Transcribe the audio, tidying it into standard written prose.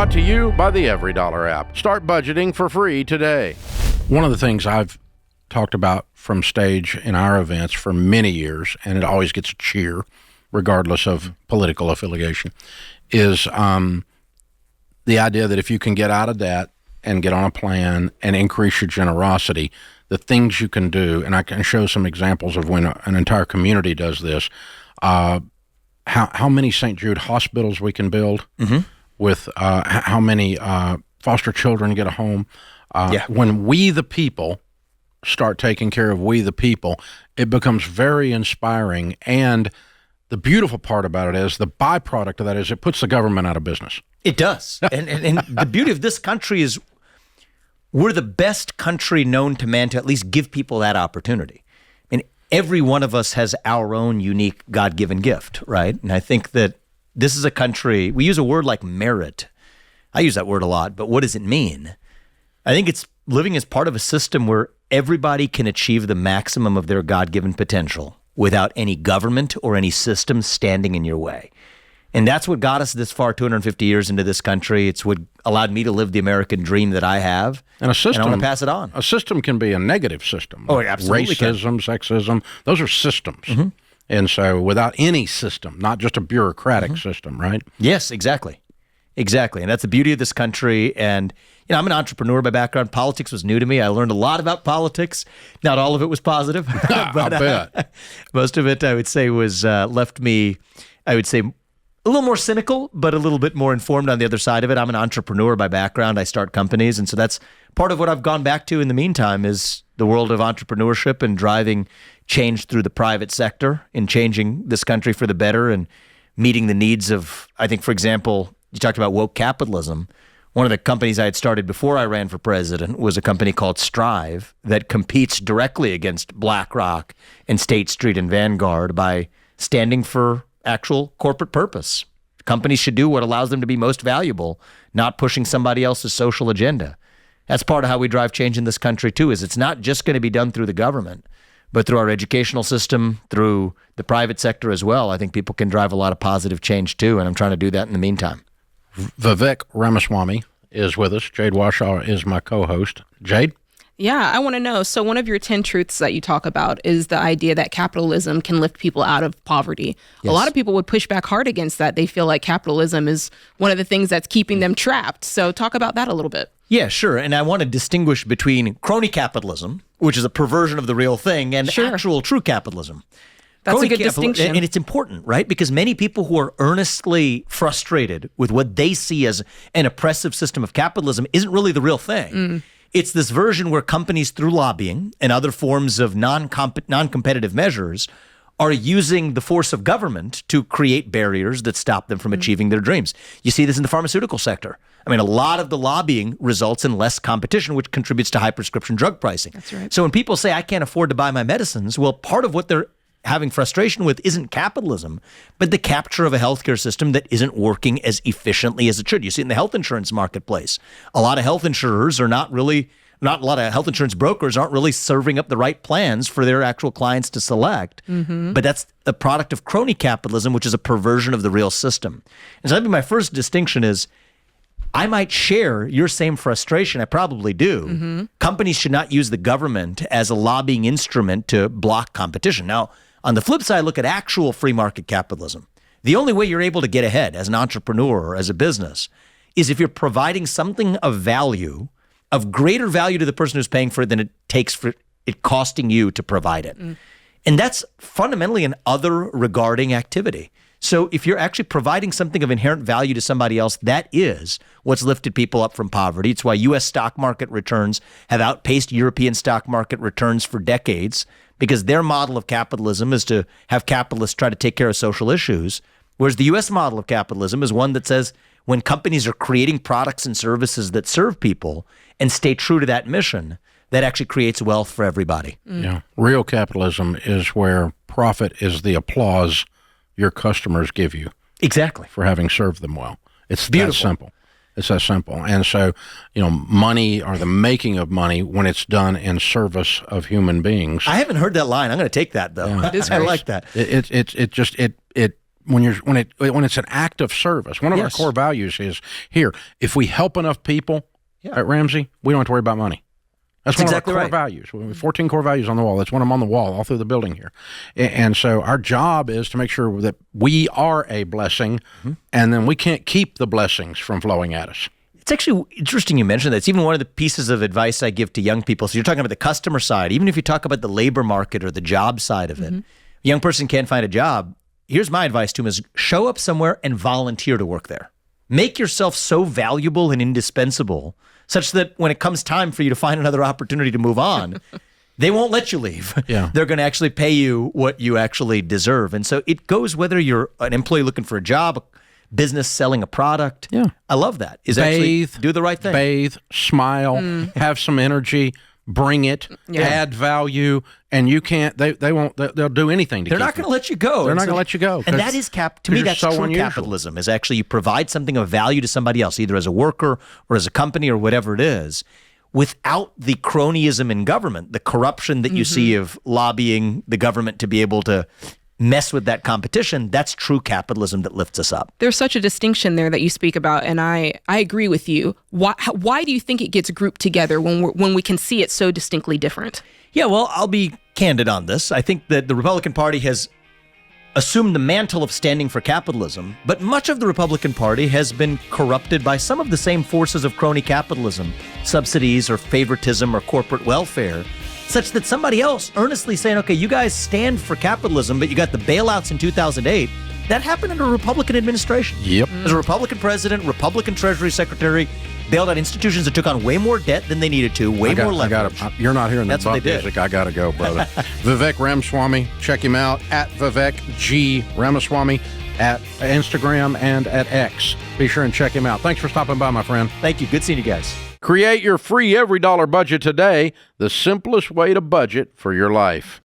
Brought to you by the Every Dollar app. Start budgeting for free today. One of the things I've talked about from stage in our events for many years, and it always gets a cheer, regardless of political affiliation, is the idea that if you can get out of debt and get on a plan and increase your generosity, the things you can do, and I can show some examples of when an entire community does this, how many St. Jude hospitals we can build, with how many foster children get a home. When we the people start taking care of we the people, it becomes very inspiring. And the beautiful part about it is, the byproduct of that is it puts the government out of business. It does. and the beauty of this country is we're the best country known to man to at least give people that opportunity. And every one of us has our own unique God-given gift, right? And I think that this is a country, we use a word like merit. I use that word a lot, but what does it mean? I think it's living as part of a system where everybody can achieve the maximum of their God-given potential without any government or any system standing in your way. And that's what got us this far, 250 years into this country. It's what allowed me to live the American dream that I have. And a system, and I want to pass it on. A system can be a negative system. Oh, it absolutely Racism, sexism, those are systems. And so without any system, not just a bureaucratic system, right? Yes, exactly. Exactly. And that's the beauty of this country. And, you know, I'm an entrepreneur by background. Politics was new to me. I learned a lot about politics. Not all of it was positive. But, I bet. Most of it, I would say, was left me, I would say, a little more cynical, but a little bit more informed on the other side of it. I'm an entrepreneur by background. I start companies. And so that's part of what I've gone back to in the meantime is the world of entrepreneurship and driving change through the private sector and changing this country for the better and meeting the needs of, I think, for example, you talked about woke capitalism. One of the companies I had started before I ran for president was a company called Strive that competes directly against BlackRock and State Street and Vanguard by standing for actual corporate purpose. Companies should do what allows them to be most valuable, not pushing somebody else's social agenda. That's part of how we drive change in this country too, is it's not just going to be done through the government, but through our educational system, through the private sector as well. I think people can drive a lot of positive change too, and I'm trying to do that in the meantime. Vivek Ramaswamy is with us. Jade Washaw is my co-host. Jade? Yeah, I want to know. So one of your 10 truths that you talk about is the idea that capitalism can lift people out of poverty. Yes. A lot of people would push back hard against that. They feel like capitalism is one of the things that's keeping them trapped. So talk about that a little bit. Yeah, sure. And I want to distinguish between crony capitalism, which is a perversion of the real thing, and actual true capitalism. That's a good distinction. And it's important, right? Because many people who are earnestly frustrated with what they see as an oppressive system of capitalism isn't really the real thing. It's this version where companies, through lobbying and other forms of non-competitive measures, are using the force of government to create barriers that stop them from achieving their dreams. You see this in the pharmaceutical sector. I mean, a lot of the lobbying results in less competition, which contributes to high prescription drug pricing. That's right. So when people say, I can't afford to buy my medicines, well, part of what they're having frustration with isn't capitalism, but the capture of a healthcare system that isn't working as efficiently as it should. You see it in the health insurance marketplace. A lot of health insurers are not a lot of health insurance brokers aren't really serving up the right plans for their actual clients to select. But that's a product of crony capitalism, which is a perversion of the real system. And so I think my first distinction is, I might share your same frustration. I probably do. Companies should not use the government as a lobbying instrument to block competition. Now, on the flip side, look at actual free market capitalism. The only way you're able to get ahead as an entrepreneur or as a business is if you're providing something of value, of greater value to the person who's paying for it than it takes for it costing you to provide it. And that's fundamentally an other regarding activity. So if you're actually providing something of inherent value to somebody else, that is what's lifted people up from poverty. It's why U.S. stock market returns have outpaced European stock market returns for decades, because their model of capitalism is to have capitalists try to take care of social issues, whereas the U.S. model of capitalism is one that says when companies are creating products and services that serve people and stay true to that mission, that actually creates wealth for everybody. Yeah. Real capitalism is where profit is the applause your customers give you. Exactly. For having served them well. It's beautiful. that simple. It's that simple. And so, money, or the making of money, when it's done in service of human beings. I haven't heard that line. I'm going to take that, though. Yeah. I like that. It when it's an act of service. One of our core values is here. If we help enough people at Ramsey, we don't have to worry about money. That's one exactly of our core values. We have 14 core values on the wall. That's one of them on the wall all through the building here. And so our job is to make sure that we are a blessing, and then we can't keep the blessings from flowing at us. It's actually interesting you mentioned that. It's even one of the pieces of advice I give to young people. So you're talking about the customer side. Even if you talk about the labor market or the job side of it, a young person can't find a job. Here's my advice to him is show up somewhere and volunteer to work there. Make yourself so valuable and indispensable such that when it comes time for you to find another opportunity to move on, they won't let you leave. Yeah. They're going to actually pay you what you actually deserve. And so it goes whether you're an employee looking for a job, a business selling a product. Yeah. I love that. Bathe, do the right thing. Bathe, smile, have some energy, bring it, add value, and you can't, they won't, they'll do anything to They're keep not going to let you go. They're not going to let you go. And that is to me, that's so true unusual. capitalism, is actually you provide something of value to somebody else, either as a worker or as a company or whatever it is, without the cronyism in government, the corruption that you see of lobbying the government to be able to mess with that competition. That's true capitalism that lifts us up. There's such a distinction there that you speak about, and I agree with you. Why do you think it gets grouped together when we can see it so distinctly different? Yeah, well, I'll be candid on this. I think that the Republican Party has assumed the mantle of standing for capitalism, but much of the Republican Party has been corrupted by some of the same forces of crony capitalism, subsidies or favoritism or corporate welfare, such that somebody else earnestly saying, okay, you guys stand for capitalism, but you got the bailouts in 2008. That happened under a Republican administration. Yep. There's a Republican president, Republican Treasury Secretary, bailed out institutions that took on way more debt than they needed to, more leverage. You're not hearing That's the what butt they did. music. I got to go, brother. Vivek Ramaswamy, check him out at Vivek G. Ramaswamy at Instagram and at X. Be sure and check him out. Thanks for stopping by, my friend. Thank you. Good seeing you guys. Create your free every dollar budget today, the simplest way to budget for your life.